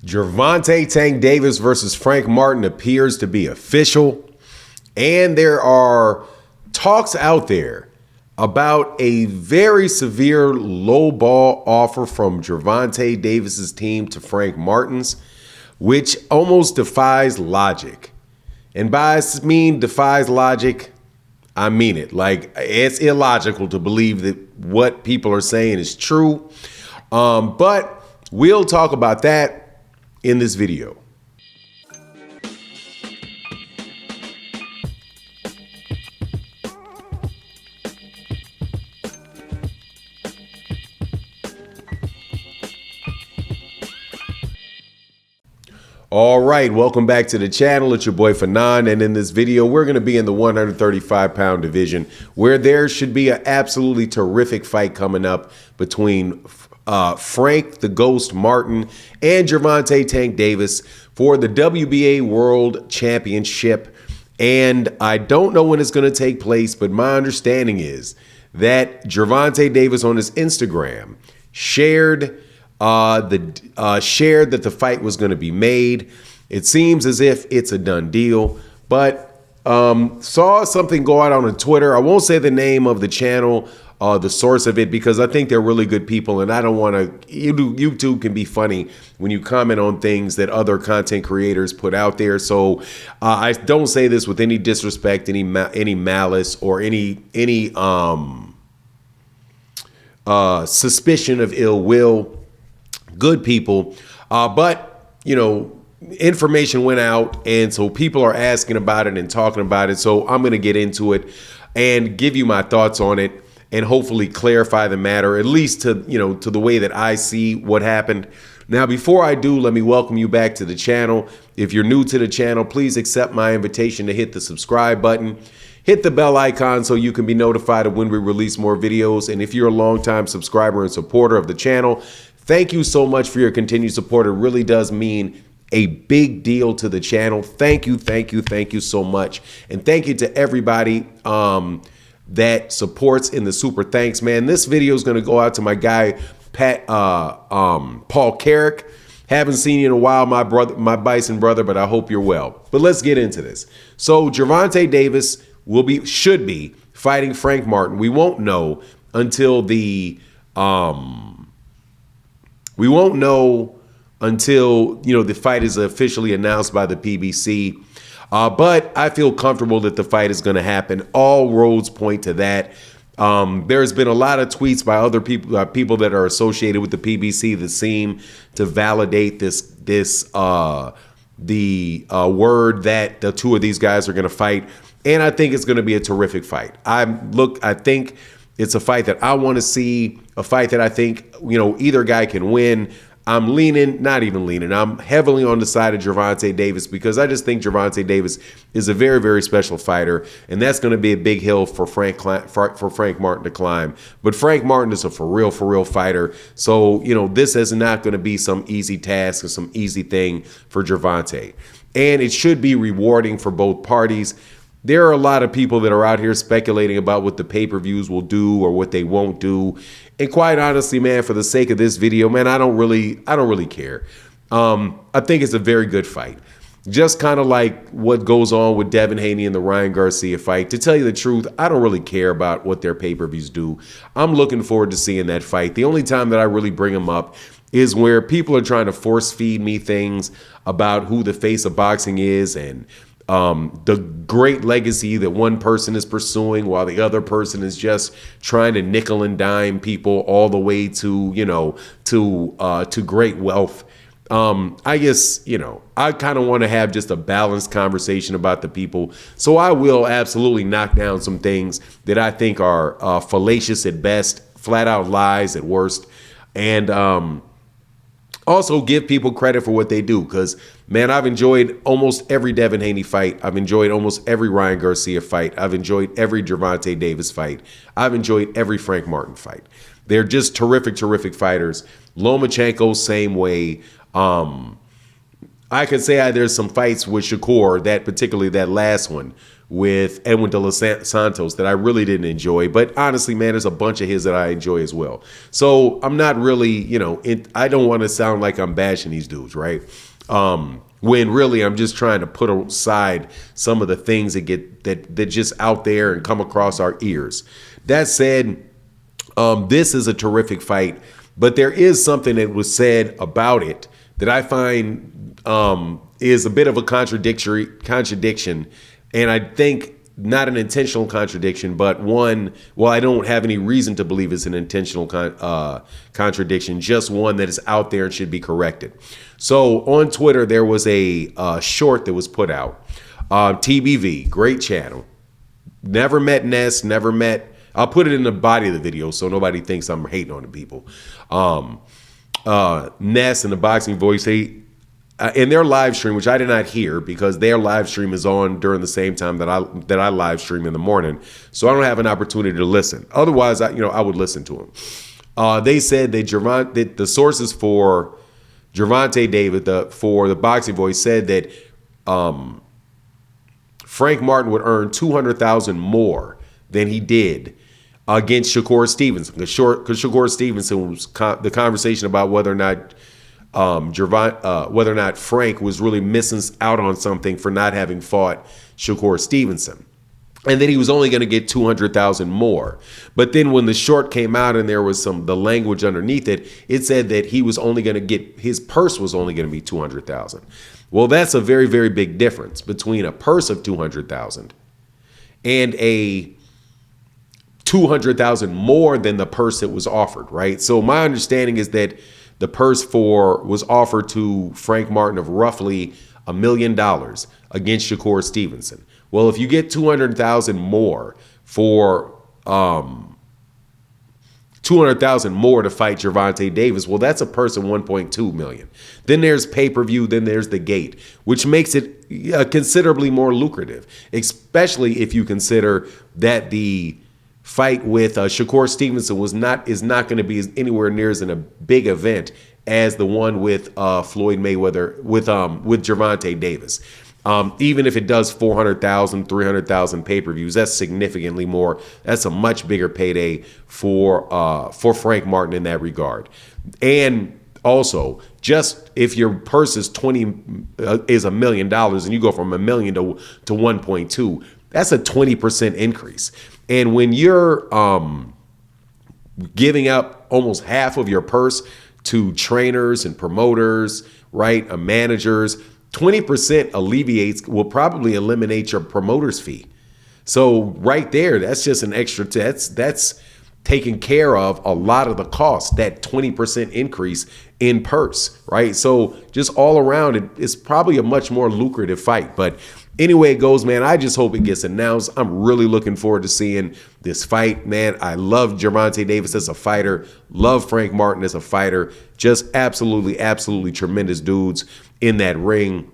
Gervonta Tank Davis versus Frank Martin appears to be official. And there are talks out there about a very severe low ball offer from Gervonta Davis's team to Frank Martin's, which almost defies logic. And by I mean defies logic, I mean it. Like, it's illogical to believe that what people are saying is true. But we'll talk about that in this video. All right, welcome back to the channel. It's your boy Fanon, and in this video, we're going to be in the 135-pound division, where there should be an absolutely terrific fight coming up between Frank the Ghost Martin and Gervonta Tank Davis for the WBA World Championship. And I don't know when it's going to take place, but my understanding is that Gervonta Davis on his Instagram shared that the fight was going to be made. It seems as if it's a done deal, but saw something go out on Twitter. I won't say the name of the channel, the source of it, because I think they're really good people, and I don't want to. YouTube can be funny when you comment on things that other content creators put out there. So I don't say this with any disrespect, any malice, or any suspicion of ill will. Good people, but you know, information went out, and so people are asking about it and talking about it. So I'm going to get into it and give you my thoughts on it, and hopefully clarify the matter, at least to the way that I see what happened. Now, before I do, let me welcome you back to the channel. If you're new to the channel, please accept my invitation to hit the subscribe button. Hit the bell icon so you can be notified of when we release more videos. And if you're a longtime subscriber and supporter of the channel, thank you so much for your continued support. It really does mean a big deal to the channel. Thank you, thank you, thank you so much. And thank you to everybody that supports in the super thanks, man. This video is going to go out to my guy, Paul Carrick. Haven't seen you in a while, my brother, my Bison brother, but I hope you're well. But let's get into this. So Gervonta Davis should be fighting Frank Martin. We won't know until the the fight is officially announced by the PBC. But I feel comfortable that the fight is going to happen. All roads point to that. There's been a lot of tweets by other people, people that are associated with the PBC, that seem to validate the word that the two of these guys are going to fight. And I think it's going to be a terrific fight. I think it's a fight that I want to see, a fight that I think, either guy can win. I'm heavily on the side of Gervonta Davis, because I just think Gervonta Davis is a very, very special fighter, and that's going to be a big hill for Frank Martin to climb. But Frank Martin is a for real fighter, so this is not going to be some easy task or some easy thing for Gervonta, and it should be rewarding for both parties. There are a lot of people that are out here speculating about what the pay-per-views will do or what they won't do. And quite honestly, man, for the sake of this video, man, I don't really care. I think it's a very good fight. Just kind of like what goes on with Devin Haney and the Ryan Garcia fight. To tell you the truth, I don't really care about what their pay-per-views do. I'm looking forward to seeing that fight. The only time that I really bring them up is where people are trying to force feed me things about who the face of boxing is, and the great legacy that one person is pursuing while the other person is just trying to nickel and dime people all the way to great wealth. I guess, I kind of want to have just a balanced conversation about the people. So I will absolutely knock down some things that I think are fallacious at best, flat out lies at worst, and also give people credit for what they do, because, man, I've enjoyed almost every Devin Haney fight. I've enjoyed almost every Ryan Garcia fight. I've enjoyed every Gervonta Davis fight. I've enjoyed every Frank Martin fight. They're just terrific fighters. Lomachenko, same way. I could say there's some fights with Shakur, particularly that last one, with Edwin De Los Santos that I really didn't enjoy. But honestly, man, there's a bunch of his that I enjoy as well. So I'm not really, I don't want to sound like I'm bashing these dudes, right? When really I'm just trying to put aside some of the things that get that just out there and come across our ears. That said, this is a terrific fight, but there is something that was said about it that I find is a bit of a contradiction, and I think not an intentional contradiction, but one, well, I don't have any reason to believe it's an intentional contradiction, just one that is out there and should be corrected. So on Twitter, there was a short that was put out. TBV, great channel. Never met Ness, never met, I'll put it in the body of the video so nobody thinks I'm hating on the people. Ness and the Boxing Voice, in their live stream, which I did not hear because their live stream is on during the same time that I live stream in the morning, so I don't have an opportunity to listen. Otherwise, I would listen to them. They said that the sources for Gervonta Davis, for the Boxing Voice, said that Frank Martin would earn $200,000 more than he did against Shakur Stevenson. Because Shakur Stevenson was the conversation about whether or not whether or not Frank was really missing out on something for not having fought Shakur Stevenson. And then he was only going to get $200,000 more. But then when the short came out and there was the language underneath it, it said that he was only going to get, his purse was only going to be $200,000. Well, that's a very, very big difference between a purse of $200,000 and a $200,000 more than the purse that was offered, right? So my understanding is that the purse was offered to Frank Martin of roughly $1 million against Shakur Stevenson. Well, if you get $200,000 more for $200,000 more to fight Gervonta Davis, well, that's a purse of $1.2 million. Then there's pay-per-view, then there's the gate, which makes it considerably more lucrative, especially if you consider that the fight with Shakur Stevenson is not going to be anywhere near as a big event as the one with Floyd Mayweather with Gervonta Davis. Even if it does 400,000, 300,000 pay-per-views, that's significantly more. That's a much bigger payday for Frank Martin in that regard. And also, just if your purse is $1 million and you go from $1 million to 1.2, that's a 20% increase. And when you're giving up almost half of your purse to trainers and promoters, right, managers, 20% will probably eliminate your promoter's fee. So right there, that's just an extra, that's taking care of a lot of the cost, that 20% increase in purse, right? So just all around, it's probably a much more lucrative fight. But anyway it goes, man, I just hope it gets announced. I'm really looking forward to seeing this fight, man. I love Gervonta Davis as a fighter, love Frank Martin as a fighter, just absolutely, absolutely tremendous dudes in that ring.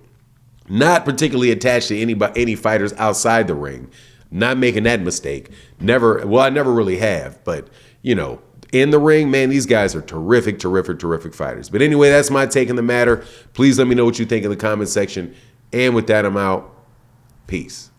Not particularly attached to any fighters outside the ring. Not making that mistake. I never really have, but in the ring, man, these guys are terrific, terrific, terrific fighters. But anyway, that's my take on the matter. Please let me know what you think in the comment section. And with that, I'm out. Peace.